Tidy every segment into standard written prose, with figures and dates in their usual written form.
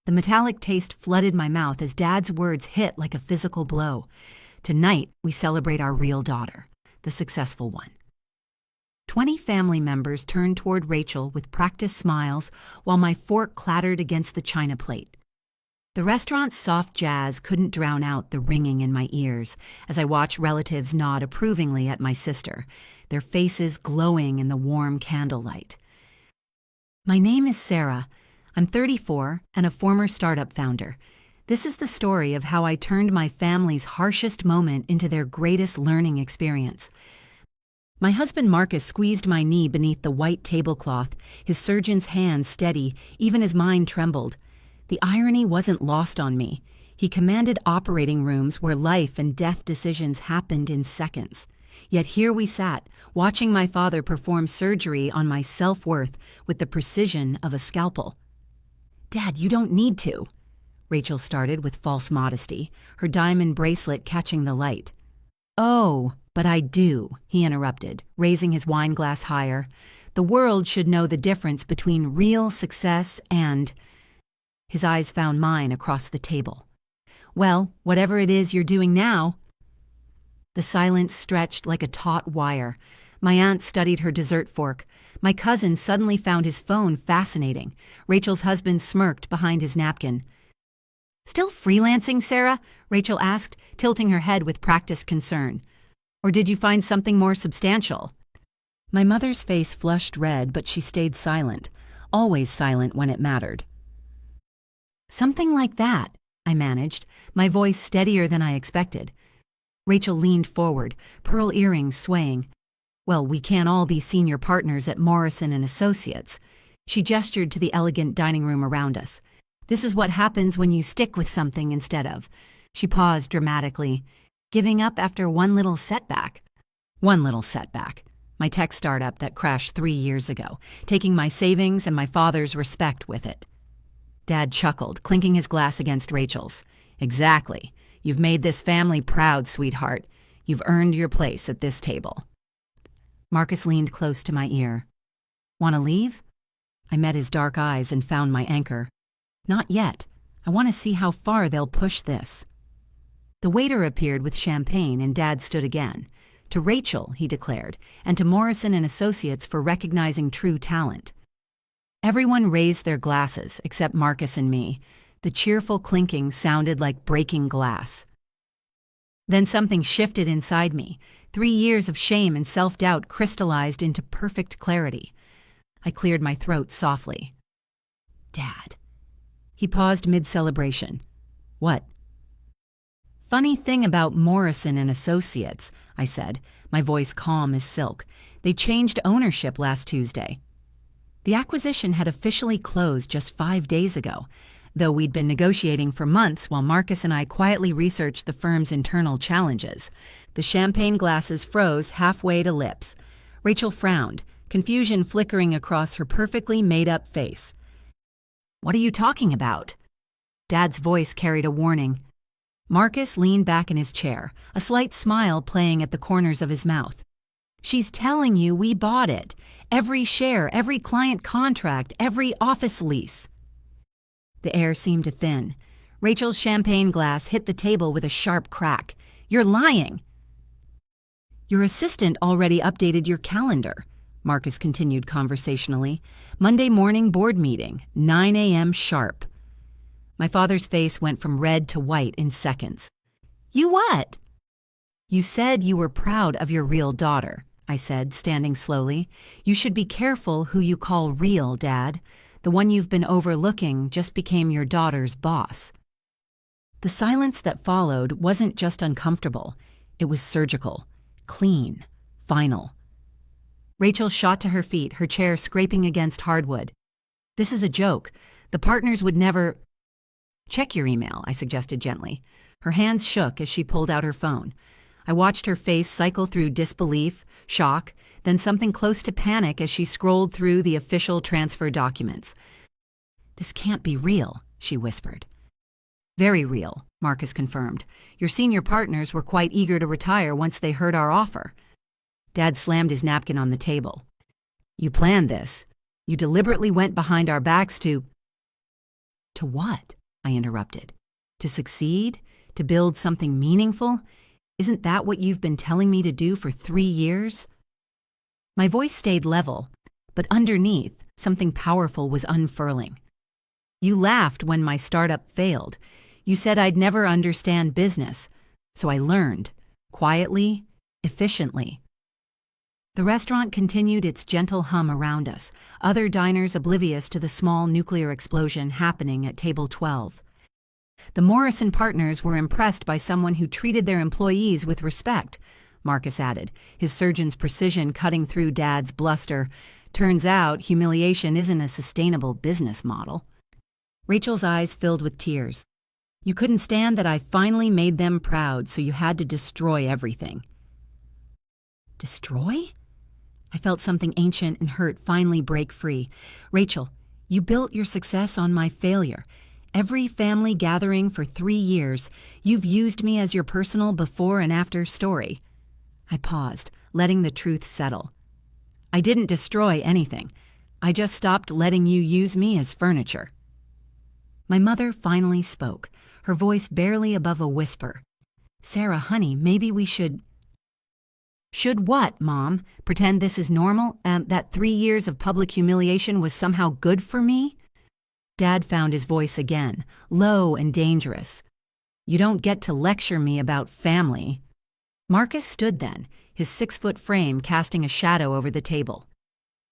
The metallic taste flooded my mouth as Dad's words hit like a physical blow. Tonight, we celebrate our real daughter, the successful one. 20 family members turned toward Rachel with practiced smiles while my fork clattered against the china plate. The restaurant's soft jazz couldn't drown out the ringing in my ears as I watched relatives nod approvingly at my sister, their faces glowing in the warm candlelight. My name is Sarah. I'm 34 and a former startup founder. This is the story of how I turned my family's harshest moment into their greatest learning experience. My husband Marcus squeezed my knee beneath the white tablecloth, his surgeon's hand steady, even as mine trembled. The irony wasn't lost on me. He commanded operating rooms where life and death decisions happened in seconds. Yet here we sat, watching my father perform surgery on my self-worth with the precision of a scalpel. "Dad, you don't need to," Rachel started with false modesty, her diamond bracelet catching the light. "Oh, but I do," he interrupted, raising his wine glass higher. "The world should know the difference between real success and—" His eyes found mine across the table. "Well, whatever it is you're doing now." The silence stretched like a taut wire. My aunt studied her dessert fork. My cousin suddenly found his phone fascinating. Rachel's husband smirked behind his napkin. "Still freelancing, Sarah?" Rachel asked, tilting her head with practiced concern. "Or did you find something more substantial?" My mother's face flushed red, but she stayed silent, always silent when it mattered. "Something like that," I managed, my voice steadier than I expected. Rachel leaned forward, pearl earrings swaying. "Well, we can't all be senior partners at Morrison & Associates." She gestured to the elegant dining room around us. "This is what happens when you stick with something instead of—" She paused dramatically. "Giving up after one little setback." One little setback. My tech startup that crashed 3 years ago, taking my savings and my father's respect with it. Dad chuckled, clinking his glass against Rachel's. "Exactly. You've made this family proud, sweetheart. You've earned your place at this table." Marcus leaned close to my ear. "Want to leave?" I met his dark eyes and found my anchor. "Not yet. I want to see how far they'll push this." The waiter appeared with champagne and Dad stood again. "To Rachel," he declared, "and to Morrison & Associates for recognizing true talent." Everyone raised their glasses, except Marcus and me. The cheerful clinking sounded like breaking glass. Then something shifted inside me. 3 years of shame and self-doubt crystallized into perfect clarity. I cleared my throat softly. "Dad." He paused mid-celebration. "What?" "Funny thing about Morrison & Associates," I said, my voice calm as silk. "They changed ownership last Tuesday." The acquisition had officially closed just 5 days ago, though we'd been negotiating for months while Marcus and I quietly researched the firm's internal challenges. The champagne glasses froze halfway to lips. Rachel frowned, confusion flickering across her perfectly made-up face. "What are you talking about?" Dad's voice carried a warning. Marcus leaned back in his chair, a slight smile playing at the corners of his mouth. "She's telling you we bought it. Every share, every client contract, every office lease." The air seemed to thin. Rachel's champagne glass hit the table with a sharp crack. "You're lying." "Your assistant already updated your calendar," Marcus continued conversationally. "Monday morning board meeting, 9 a.m. sharp." My father's face went from red to white in seconds. "You what?" "You said you were proud of your real daughter," I said, standing slowly. "You should be careful who you call real, Dad. The one you've been overlooking just became your daughter's boss." The silence that followed wasn't just uncomfortable. It was surgical, clean, final. Rachel shot to her feet, her chair scraping against hardwood. "This is a joke. The partners would never—" "Check your email," I suggested gently. Her hands shook as she pulled out her phone. I watched her face cycle through disbelief, shock, then something close to panic as she scrolled through the official transfer documents. "This can't be real," she whispered. "Very real," Marcus confirmed. "Your senior partners were quite eager to retire once they heard our offer." Dad slammed his napkin on the table. "You planned this. You deliberately went behind our backs to—" To what? I interrupted. To succeed? To build something meaningful? Isn't that what you've been telling me to do for 3 years? My voice stayed level, but underneath, something powerful was unfurling. You laughed when my startup failed. You said I'd never understand business, so I learned, quietly, efficiently. The restaurant continued its gentle hum around us, other diners oblivious to the small nuclear explosion happening at table 12. The Morrison partners were impressed by someone who treated their employees with respect, Marcus added, his surgeon's precision cutting through Dad's bluster. Turns out humiliation isn't a sustainable business model. Rachel's eyes filled with tears. You couldn't stand that I finally made them proud, so you had to destroy everything. Destroy? I felt something ancient and hurt finally break free. Rachel, you built your success on my failure. Every family gathering for 3 years, you've used me as your personal before and after story. I paused, letting the truth settle. I didn't destroy anything. I just stopped letting you use me as furniture. My mother finally spoke, her voice barely above a whisper. Sarah, honey, maybe we should... Should what, Mom? Pretend this is normal? That 3 years of public humiliation was somehow good for me? Dad found his voice again, low and dangerous. You don't get to lecture me about family. Marcus stood then, his 6-foot frame casting a shadow over the table.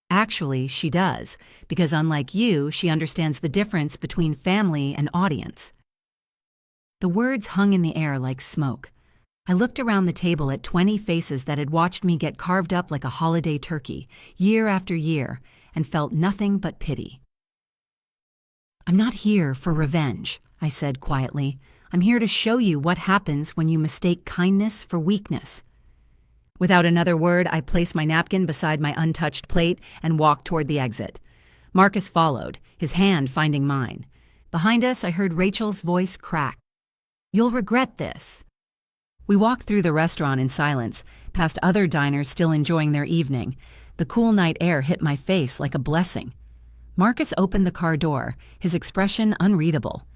Actually, she does, because unlike you, she understands the difference between family and audience. The words hung in the air like smoke. I looked around the table at 20 faces that had watched me get carved up like a holiday turkey, year after year, and felt nothing but pity. I'm not here for revenge, I said quietly. I'm here to show you what happens when you mistake kindness for weakness. Without another word, I placed my napkin beside my untouched plate and walked toward the exit. Marcus followed, his hand finding mine. Behind us, I heard Rachel's voice crack. You'll regret this. We walked through the restaurant in silence, past other diners still enjoying their evening. The cool night air hit my face like a blessing. Marcus opened the car door, his expression unreadable.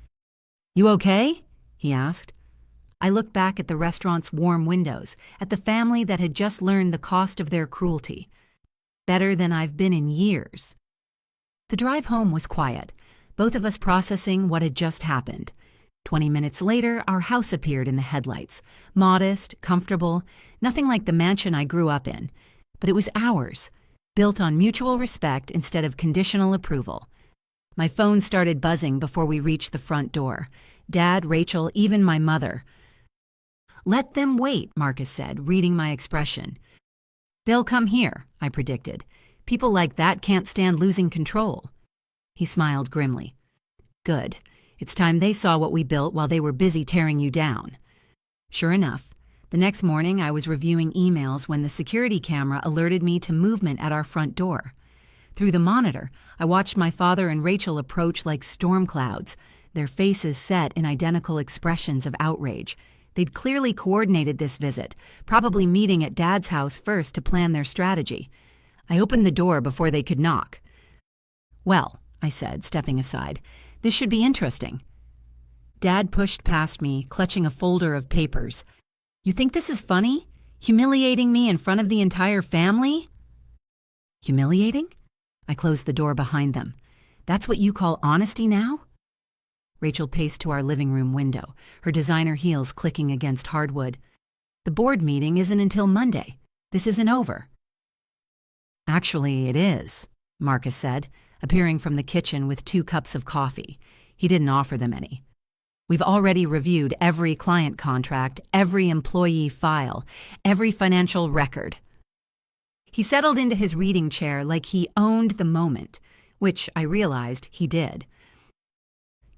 You okay? He asked. I looked back at the restaurant's warm windows, at the family that had just learned the cost of their cruelty. Better than I've been in years. The drive home was quiet, both of us processing what had just happened. 20 minutes later, our house appeared in the headlights. Modest, comfortable, nothing like the mansion I grew up in. But it was ours, built on mutual respect instead of conditional approval. My phone started buzzing before we reached the front door. Dad, Rachel, even my mother. Let them wait, Marcus said, reading my expression. They'll come here, I predicted. People like that can't stand losing control. He smiled grimly. Good. It's time they saw what we built while they were busy tearing you down. Sure enough, the next morning I was reviewing emails when the security camera alerted me to movement at our front door. Through the monitor, I watched my father and Rachel approach like storm clouds, their faces set in identical expressions of outrage. They'd clearly coordinated this visit, probably meeting at Dad's house first to plan their strategy. I opened the door before they could knock. Well, I said, stepping aside, this should be interesting. Dad pushed past me, clutching a folder of papers. You think this is funny? Humiliating me in front of the entire family? Humiliating? I closed the door behind them. That's what you call honesty now? Rachel paced to our living room window, her designer heels clicking against hardwood. The board meeting isn't until Monday. This isn't over. Actually, it is, Marcus said, appearing from the kitchen with 2 cups of coffee. He didn't offer them any. We've already reviewed every client contract, every employee file, every financial record. He settled into his reading chair like he owned the moment, which I realized he did.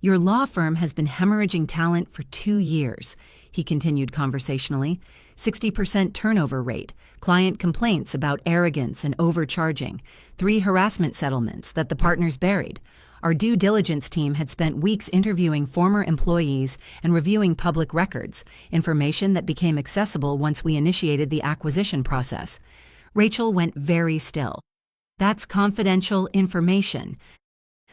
Your law firm has been hemorrhaging talent for 2 years, he continued conversationally. 60% turnover rate, client complaints about arrogance and overcharging, 3 harassment settlements that the partners buried. Our due diligence team had spent weeks interviewing former employees and reviewing public records, information that became accessible once we initiated the acquisition process. Rachel went very still. That's confidential information.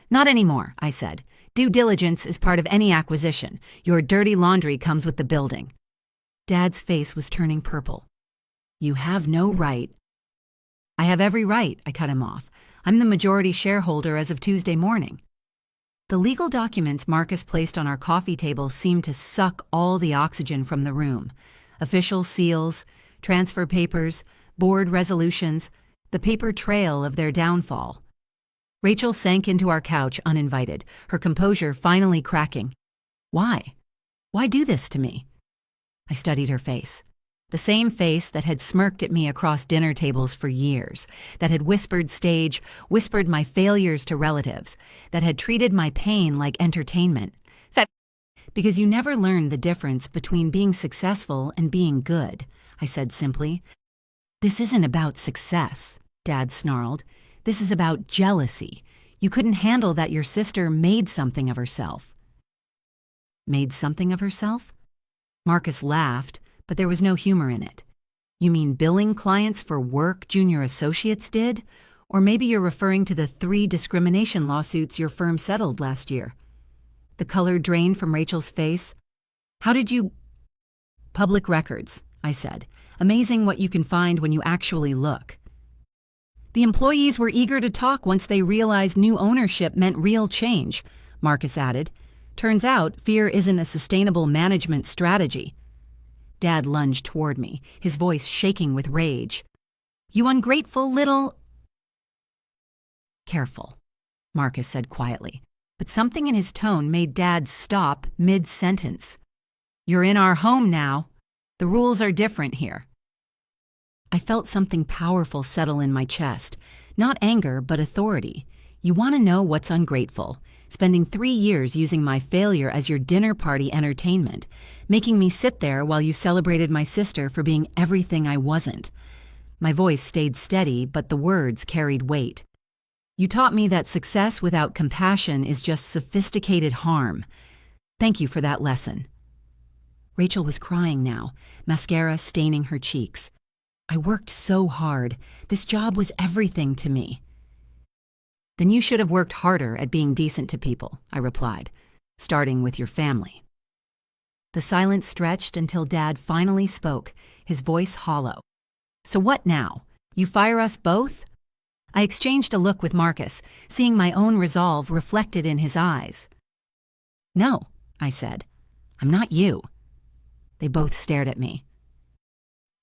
Not anymore, I said. Due diligence is part of any acquisition. Your dirty laundry comes with the building." Dad's face was turning purple. "You have no right." "I have every right," I cut him off. "I'm the majority shareholder as of Tuesday morning." The legal documents Marcus placed on our coffee table seemed to suck all the oxygen from the room. Official seals, transfer papers, board resolutions, the paper trail of their downfall. Rachel sank into our couch uninvited, her composure finally cracking. "Why? Why do this to me?" I studied her face. The same face that had smirked at me across dinner tables for years, that had whispered my failures to relatives, that had treated my pain like entertainment. "Because you never learned the difference between being successful and being good," I said simply. "This isn't about success," Dad snarled. "This is about jealousy. You couldn't handle that your sister made something of herself." "Made something of herself?" Marcus laughed, but there was no humor in it. "You mean billing clients for work junior associates did? Or maybe you're referring to the 3 discrimination lawsuits your firm settled last year." The color drained from Rachel's face. "How did you—" "Public records," I said. "Amazing what you can find when you actually look." "The employees were eager to talk once they realized new ownership meant real change," Marcus added. "Turns out fear isn't a sustainable management strategy." Dad lunged toward me, his voice shaking with rage. "You ungrateful little—" "Careful," Marcus said quietly, but something in his tone made Dad stop mid-sentence. "You're in our home now. The rules are different here." I felt something powerful settle in my chest. Not anger, but authority. "You want to know what's ungrateful? Spending 3 years using my failure as your dinner party entertainment, making me sit there while you celebrated my sister for being everything I wasn't." My voice stayed steady, but the words carried weight. "You taught me that success without compassion is just sophisticated harm. Thank you for that lesson." Rachel was crying now, mascara staining her cheeks. "I worked so hard. This job was everything to me." "Then you should have worked harder at being decent to people," I replied, "starting with your family." The silence stretched until Dad finally spoke, his voice hollow. "So what now? You fire us both?" I exchanged a look with Marcus, seeing my own resolve reflected in his eyes. "No," I said. "I'm not you." They both stared at me.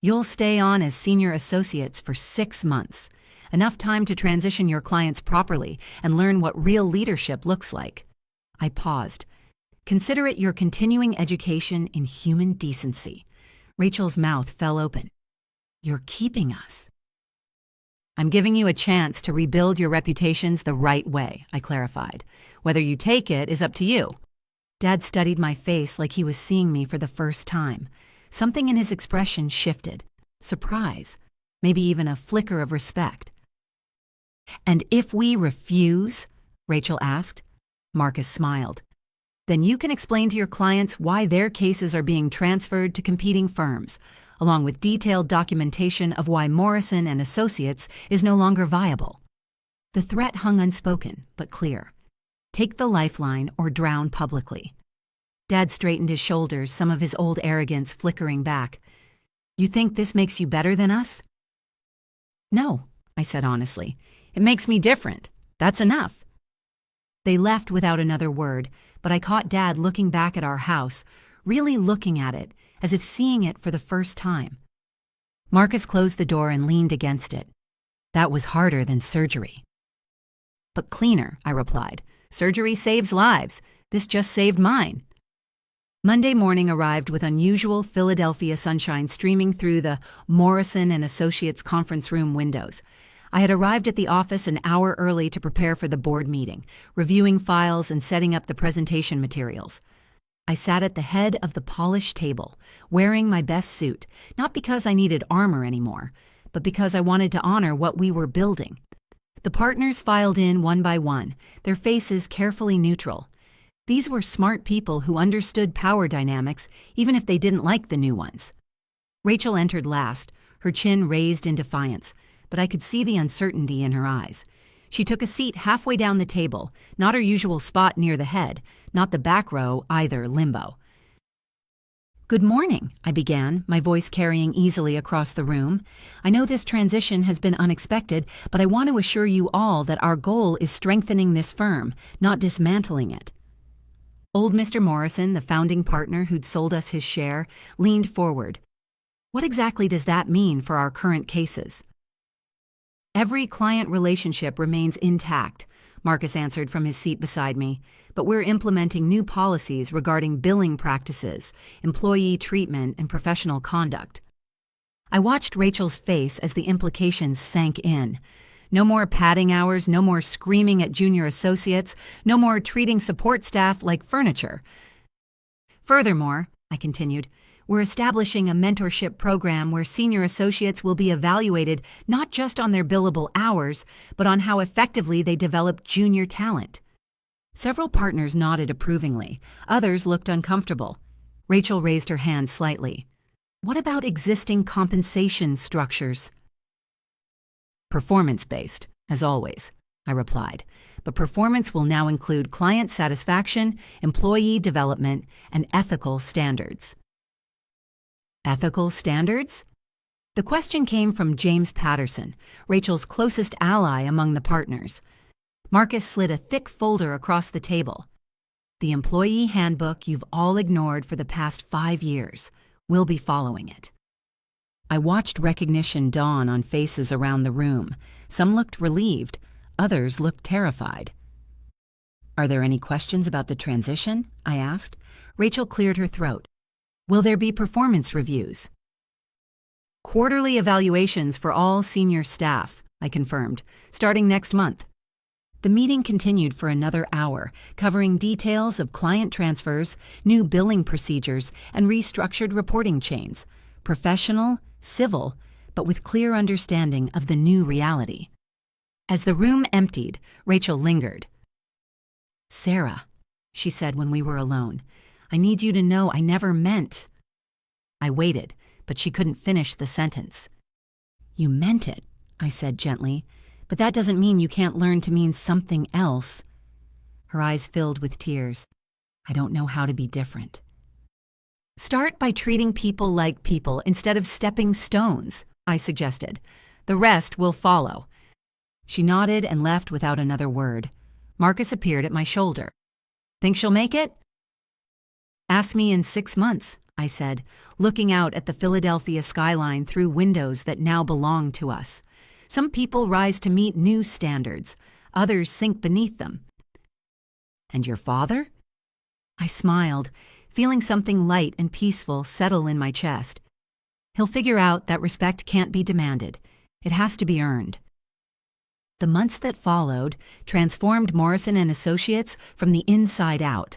"You'll stay on as senior associates for 6 months. Enough time to transition your clients properly and learn what real leadership looks like." I paused. "Consider it your continuing education in human decency." Rachel's mouth fell open. "You're keeping us." "I'm giving you a chance to rebuild your reputations the right way," I clarified. "Whether you take it is up to you." Dad studied my face like he was seeing me for the first time. Something in his expression shifted. Surprise. Maybe even a flicker of respect. "And if we refuse?" Rachel asked. Marcus smiled. "Then you can explain to your clients why their cases are being transferred to competing firms, along with detailed documentation of why Morrison and Associates is no longer viable." The threat hung unspoken, but clear. Take the lifeline or drown publicly. Dad straightened his shoulders, some of his old arrogance flickering back. "You think this makes you better than us?" "No," I said honestly. "It makes me different. That's enough." They left without another word, but I caught Dad looking back at our house, really looking at it, as if seeing it for the first time. Marcus closed the door and leaned against it. "That was harder than surgery." "But cleaner," I replied. "Surgery saves lives. This just saved mine." Monday morning arrived with unusual Philadelphia sunshine streaming through the Morrison and Associates conference room windows. I had arrived at the office an hour early to prepare for the board meeting, reviewing files and setting up the presentation materials. I sat at the head of the polished table, wearing my best suit, not because I needed armor anymore, but because I wanted to honor what we were building. The partners filed in one by one, their faces carefully neutral. These were smart people who understood power dynamics, even if they didn't like the new ones. Rachel entered last, her chin raised in defiance, but I could see the uncertainty in her eyes. She took a seat halfway down the table, not her usual spot near the head, not the back row either, limbo. "Good morning," I began, my voice carrying easily across the room. "I know this transition has been unexpected, but I want to assure you all that our goal is strengthening this firm, not dismantling it." Old Mr. Morrison, the founding partner who'd sold us his share, leaned forward. "What exactly does that mean for our current cases?" "Every client relationship remains intact," Marcus answered from his seat beside me, "but we're implementing new policies regarding billing practices, employee treatment, and professional conduct." I watched Rachel's face as the implications sank in. No more padding hours, no more screaming at junior associates, no more treating support staff like furniture. "Furthermore," I continued, "we're establishing a mentorship program where senior associates will be evaluated not just on their billable hours, but on how effectively they develop junior talent." Several partners nodded approvingly. Others looked uncomfortable. Rachel raised her hand slightly. "What about existing compensation structures?" "Performance-based, as always," I replied. "But performance will now include client satisfaction, employee development, and ethical standards." Ethical standards? The question came from James Patterson, Rachel's closest ally among the partners. Marcus slid a thick folder across the table. "The employee handbook you've all ignored for the past 5 years. We'll be following it." I watched recognition dawn on faces around the room. Some looked relieved, others looked terrified. "Are there any questions about the transition?" I asked. Rachel cleared her throat. "Will there be performance reviews?" "Quarterly evaluations for all senior staff," I confirmed, "starting next month." The meeting continued for another hour, covering details of client transfers, new billing procedures, and restructured reporting chains. Professional, civil, but with clear understanding of the new reality. As the room emptied, Rachel lingered. "Sarah," she said when we were alone, "I need you to know I never meant—" I waited, but she couldn't finish the sentence. "You meant it," I said gently, "but that doesn't mean you can't learn to mean something else." Her eyes filled with tears. "I don't know how to be different." "Start by treating people like people instead of stepping stones," I suggested. "The rest will follow." She nodded and left without another word. Marcus appeared at my shoulder. "Think she'll make it?" "Ask me in 6 months," I said, looking out at the Philadelphia skyline through windows that now belonged to us. Some people rise to meet new standards, others sink beneath them. "And your father?" I smiled, feeling something light and peaceful settle in my chest. "He'll figure out that respect can't be demanded. It has to be earned." The months that followed transformed Morrison & Associates from the inside out.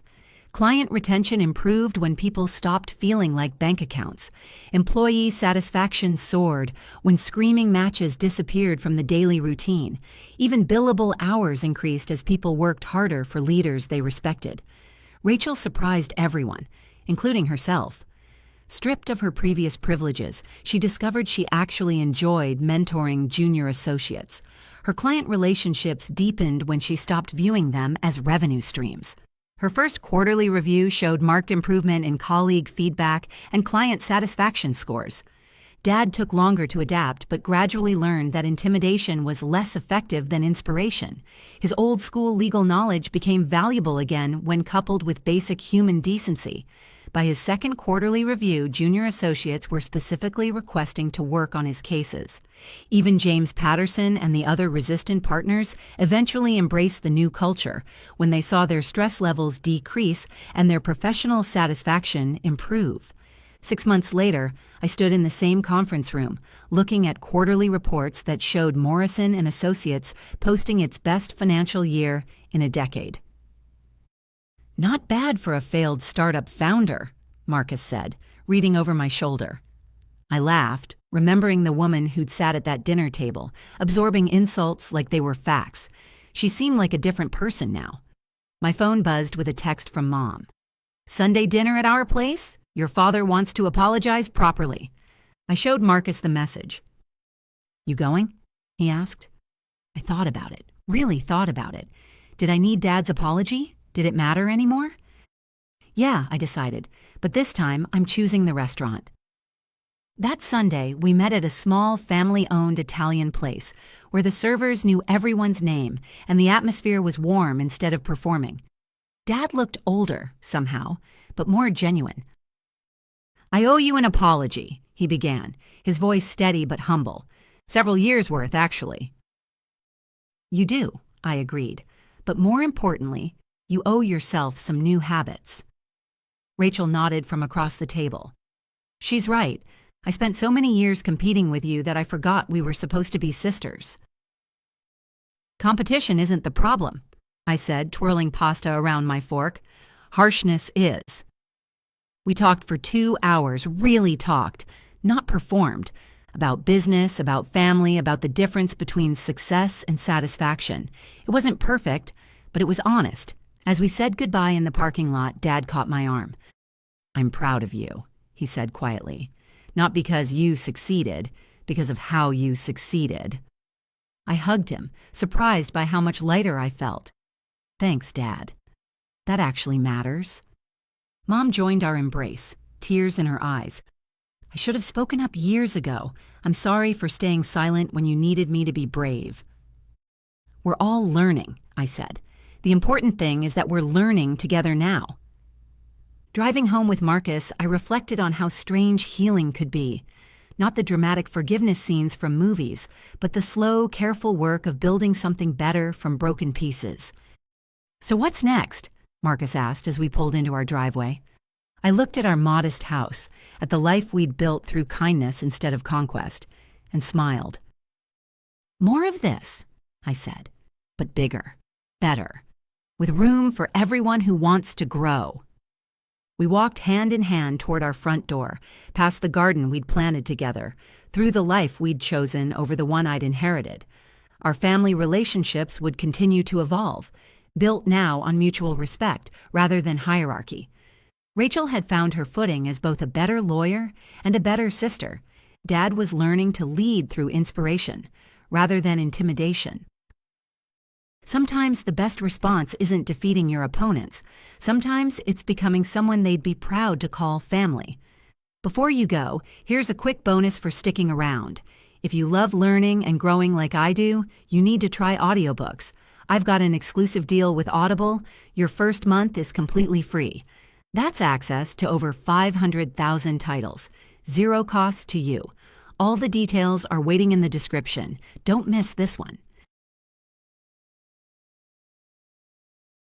Client retention improved when people stopped feeling like bank accounts. Employee satisfaction soared when screaming matches disappeared from the daily routine. Even billable hours increased as people worked harder for leaders they respected. Rachel surprised everyone, including herself. Stripped of her previous privileges, she discovered she actually enjoyed mentoring junior associates. Her client relationships deepened when she stopped viewing them as revenue streams. Her first quarterly review showed marked improvement in colleague feedback and client satisfaction scores. Dad took longer to adapt, but gradually learned that intimidation was less effective than inspiration. His old-school legal knowledge became valuable again when coupled with basic human decency. By his second quarterly review, junior associates were specifically requesting to work on his cases. Even James Patterson and the other resistant partners eventually embraced the new culture when they saw their stress levels decrease and their professional satisfaction improve. 6 months later, I stood in the same conference room, looking at quarterly reports that showed Morrison & Associates posting its best financial year in a decade. "Not bad for a failed startup founder," Marcus said, reading over my shoulder. I laughed, remembering the woman who'd sat at that dinner table, absorbing insults like they were facts. She seemed like a different person now. My phone buzzed with a text from Mom. "Sunday dinner at our place? Your father wants to apologize properly." I showed Marcus the message. "You going?" he asked. I thought about it, Really thought about it. Did I need Dad's apology? Did it matter anymore? Yeah, I decided, but this time I'm choosing the restaurant. That Sunday, we met at a small, family-owned Italian place where the servers knew everyone's name and the atmosphere was warm instead of performing. Dad looked older, somehow, but more genuine. "I owe you an apology," he began, his voice steady but humble. "Several years' worth, actually." "You do," I agreed, "but more importantly, you owe yourself some new habits." Rachel nodded from across the table. "She's right. I spent so many years competing with you that I forgot we were supposed to be sisters." "Competition isn't the problem," I said, twirling pasta around my fork. "Harshness is." We talked for 2 hours, really talked, not performed, about business, about family, about the difference between success and satisfaction. It wasn't perfect, but it was honest. As we said goodbye in the parking lot, Dad caught my arm. "I'm proud of you," he said quietly. "Not because you succeeded, because of how you succeeded." I hugged him, surprised by how much lighter I felt. "Thanks, Dad. That actually matters." Mom joined our embrace, tears in her eyes. "I should have spoken up years ago. I'm sorry for staying silent when you needed me to be brave." "We're all learning," I said. "The important thing is that we're learning together now." Driving home with Marcus, I reflected on how strange healing could be. Not the dramatic forgiveness scenes from movies, but the slow, careful work of building something better from broken pieces. "So what's next?" Marcus asked as we pulled into our driveway. I looked at our modest house, at the life we'd built through kindness instead of conquest, and smiled. "More of this," I said, "but bigger, better, with room for everyone who wants to grow." We walked hand in hand toward our front door, past the garden we'd planted together, through the life we'd chosen over the one I'd inherited. Our family relationships would continue to evolve, built now on mutual respect rather than hierarchy. Rachel had found her footing as both a better lawyer and a better sister. Dad was learning to lead through inspiration rather than intimidation. Sometimes the best response isn't defeating your opponents. Sometimes it's becoming someone they'd be proud to call family. Before you go, here's a quick bonus for sticking around. If you love learning and growing like I do, you need to try audiobooks. I've got an exclusive deal with Audible. Your first month is completely free. That's access to over 500,000 titles. Zero cost to you. All the details are waiting in the description. Don't miss this one.